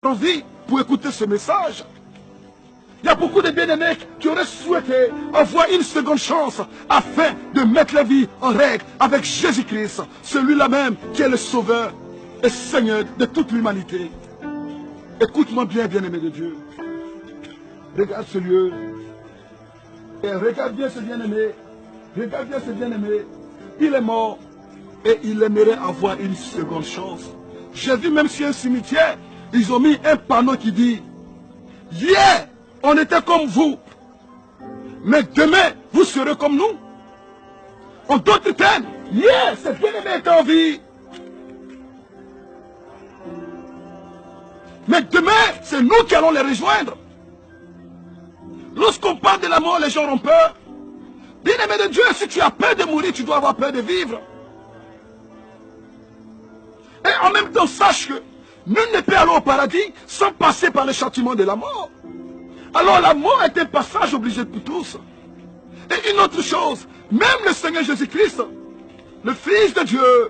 envie pour écouter ce message. Il y a beaucoup de bien-aimés qui auraient souhaité avoir une seconde chance afin de mettre la vie en règle avec Jésus-Christ, celui-là même qui est le Sauveur et Seigneur de toute l'humanité. Écoute-moi bien, bien-aimé de Dieu. Regarde ce lieu. Et regarde bien ce bien-aimé. Regarde bien ce bien-aimé. Il est mort et il aimerait avoir une seconde chance. J'ai vu même sur un cimetière, ils ont mis un panneau qui dit « Hier, on était comme vous, mais demain, vous serez comme nous. » En d'autres termes, hier, ce bien-aimé est en vie. Mais demain, c'est nous qui allons les rejoindre. Lorsqu'on parle de la mort, les gens ont peur. Bien-aimé de Dieu, si tu as peur de mourir, tu dois avoir peur de vivre. Et en même temps, sache que nul ne peut aller au paradis sans passer par le châtiment de la mort. Alors la mort est un passage obligé pour tous. Et une autre chose, même le Seigneur Jésus-Christ, le Fils de Dieu,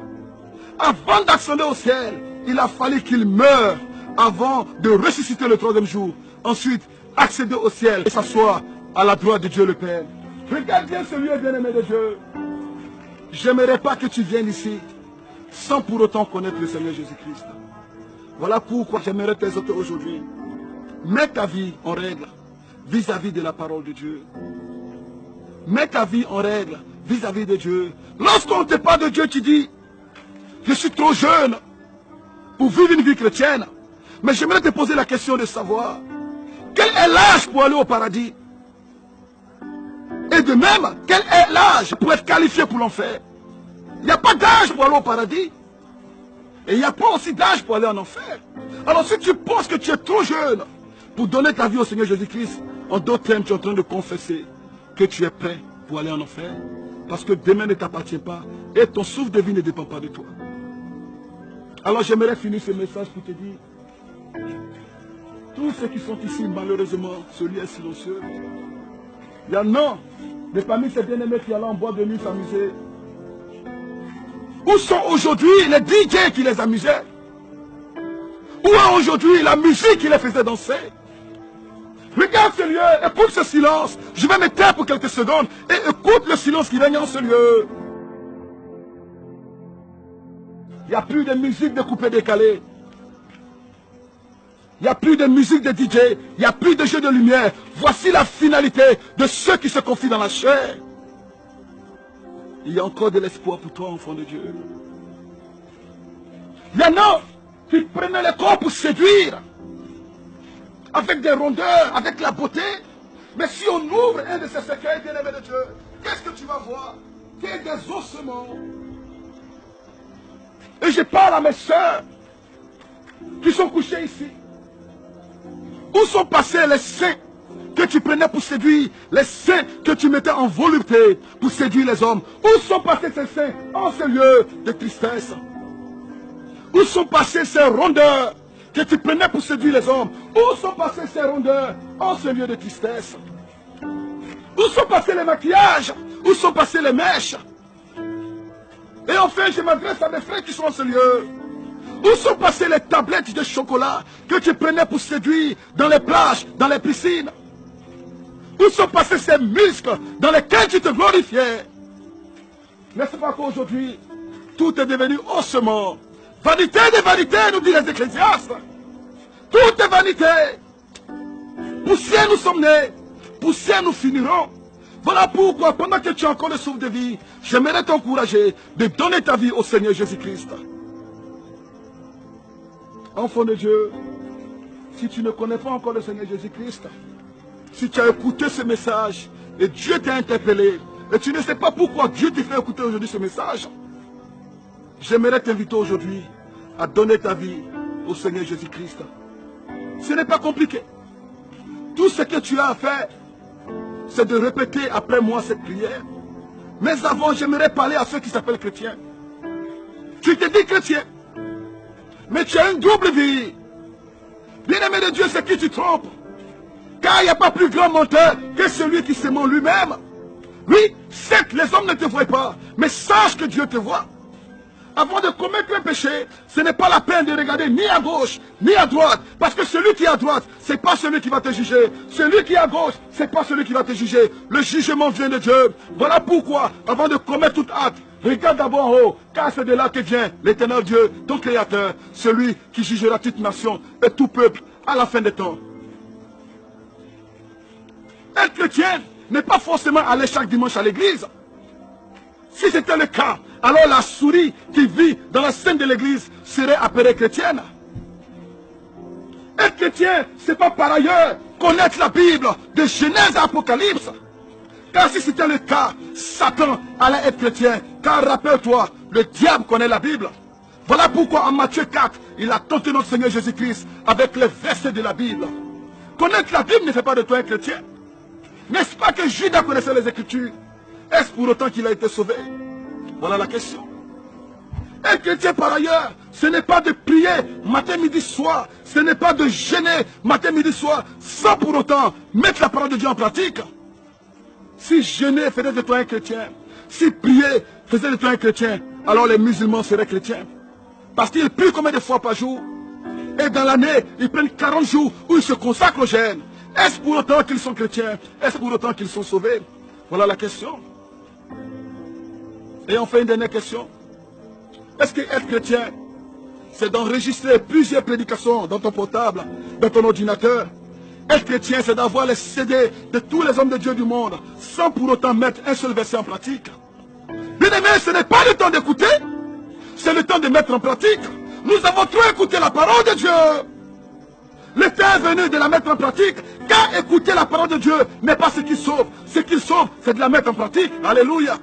avant d'accéder au ciel, il a fallu qu'il meure avant de ressusciter le troisième jour. Ensuite, accéder au ciel et s'asseoir à la droite de Dieu le Père. Regarde bien ce lieu, bien-aimé de Dieu. J'aimerais pas que tu viennes ici sans pour autant connaître le Seigneur Jésus-Christ. Voilà pourquoi j'aimerais t'exhorter aujourd'hui. Mets ta vie en règle vis-à-vis de la parole de Dieu. Mets ta vie en règle vis-à-vis de Dieu. Lorsqu'on ne te parle de Dieu, tu dis, je suis trop jeune pour vivre une vie chrétienne. Mais j'aimerais te poser la question de savoir, quel est l'âge pour aller au paradis? Et de même, quel est l'âge pour être qualifié pour l'enfer? Il n'y a pas d'âge pour aller au paradis. Et il n'y a pas aussi d'âge pour aller en enfer. Alors si tu penses que tu es trop jeune pour donner ta vie au Seigneur Jésus-Christ, en d'autres termes, tu es en train de confesser que tu es prêt pour aller en enfer. Parce que demain ne t'appartient pas et ton souffle de vie ne dépend pas de toi. Alors j'aimerais finir ce message pour te dire, tous ceux qui sont ici, malheureusement, ce lieu est silencieux. Il y en a, mais parmi ces bien-aimés qui allaient en boîte de nuit s'amuser. Où sont aujourd'hui les DJ qui les amusaient? Où est aujourd'hui la musique qui les faisait danser? Regarde ce lieu, écoute ce silence. Je vais me taire pour quelques secondes et écoute le silence qui règne en ce lieu. Il n'y a plus de musique de coupé décalé. Il n'y a plus de musique de DJ. Il n'y a plus de jeu de lumière. Voici la finalité de ceux qui se confient dans la chair. Il y a encore de l'espoir pour toi, enfant de Dieu. Il y en a qui prenaient le corps pour séduire. Avec des rondeurs, avec la beauté. Mais si on ouvre un de ces cercueils, bien-aimé de Dieu, qu'est-ce que tu vas voir? C'est des ossements. Et je parle à mes soeurs qui sont couchées ici. Où sont passés les saints que tu prenais pour séduire, les saints que tu mettais en volupté pour séduire les hommes? Où sont passés ces saints en ce lieu de tristesse? Où sont passés ces rondeurs que tu prenais pour séduire les hommes? Où sont passés ces rondeurs en ce lieu de tristesse? Où sont passés les maquillages? Où sont passés les mèches? Et enfin, je m'adresse à mes frères qui sont en ce lieu. Où sont passées les tablettes de chocolat que tu prenais pour séduire dans les plages, dans les piscines? Où sont passés ces muscles dans lesquels tu te glorifiais? N'est-ce pas qu'aujourd'hui, tout est devenu ossement? Vanité de vanité, nous disent les ecclésiastes. Tout est vanité. Poussière nous sommes nés, poussière nous finirons. Voilà pourquoi, pendant que tu as encore le souffle de vie, j'aimerais t'encourager de donner ta vie au Seigneur Jésus-Christ. Enfant de Dieu, si tu ne connais pas encore le Seigneur Jésus-Christ, si tu as écouté ce message et Dieu t'a interpellé, et tu ne sais pas pourquoi Dieu te fait écouter aujourd'hui ce message, j'aimerais t'inviter aujourd'hui à donner ta vie au Seigneur Jésus-Christ. Ce n'est pas compliqué. Tout ce que tu as à faire, c'est de répéter après moi cette prière. Mais avant, j'aimerais parler à ceux qui s'appellent chrétiens. Tu te dis chrétien, mais tu as une double vie. Bien-aimé de Dieu, c'est qui tu trompes. Car il n'y a pas plus grand menteur que celui qui se ment lui-même. Oui, certes, les hommes ne te voient pas, mais sache que Dieu te voit. Avant de commettre un péché, ce n'est pas la peine de regarder ni à gauche, ni à droite. Parce que à droite, ce n'est pas celui qui va te juger. Celui qui est à gauche, ce n'est pas celui qui va te juger. Le jugement vient de Dieu. Voilà pourquoi, avant de commettre tout acte, regarde d'abord en haut, car c'est de là que vient l'éternel Dieu, ton Créateur, celui qui jugera toute nation et tout peuple à la fin des temps. Être chrétien n'est pas forcément aller chaque dimanche à l'église. Si c'était le cas, alors la souris qui vit dans la scène de l'église serait appelée chrétienne. Être chrétien, ce n'est pas par ailleurs connaître la Bible de Genèse à Apocalypse. Car si c'était le cas, Satan allait être chrétien. Car rappelle-toi, le diable connaît la Bible. Voilà pourquoi en Matthieu 4, il a tenté notre Seigneur Jésus-Christ avec les versets de la Bible. Connaître la Bible ne fait pas de toi un chrétien. N'est-ce pas que Judas connaissait les Écritures? Est-ce pour autant qu'il a été sauvé? Voilà la question. Un chrétien par ailleurs, ce n'est pas de prier matin, midi, soir. Ce n'est pas de jeûner matin, midi, soir, sans pour autant mettre la parole de Dieu en pratique. Si jeûner faisait de toi un chrétien, si prier faisait de toi un chrétien, alors les musulmans seraient chrétiens. Parce qu'ils prient combien de fois par jour? Et dans l'année, ils prennent 40 jours où ils se consacrent au jeûne. Est-ce pour autant qu'ils sont chrétiens? Est-ce pour autant qu'ils sont sauvés? Voilà la question. Et enfin une dernière question. Est-ce que être chrétien, c'est d'enregistrer plusieurs prédications dans ton portable, dans ton ordinateur? Être chrétien, c'est d'avoir les CD de tous les hommes de Dieu du monde, sans pour autant mettre un seul verset en pratique. Bien aimé, ce n'est pas le temps d'écouter, c'est le temps de mettre en pratique. Nous avons trop écouté la parole de Dieu. Le temps est venu de la mettre en pratique, car écouter la parole de Dieu n'est pas ce qui sauve. Ce qui sauve, c'est de la mettre en pratique. Alléluia.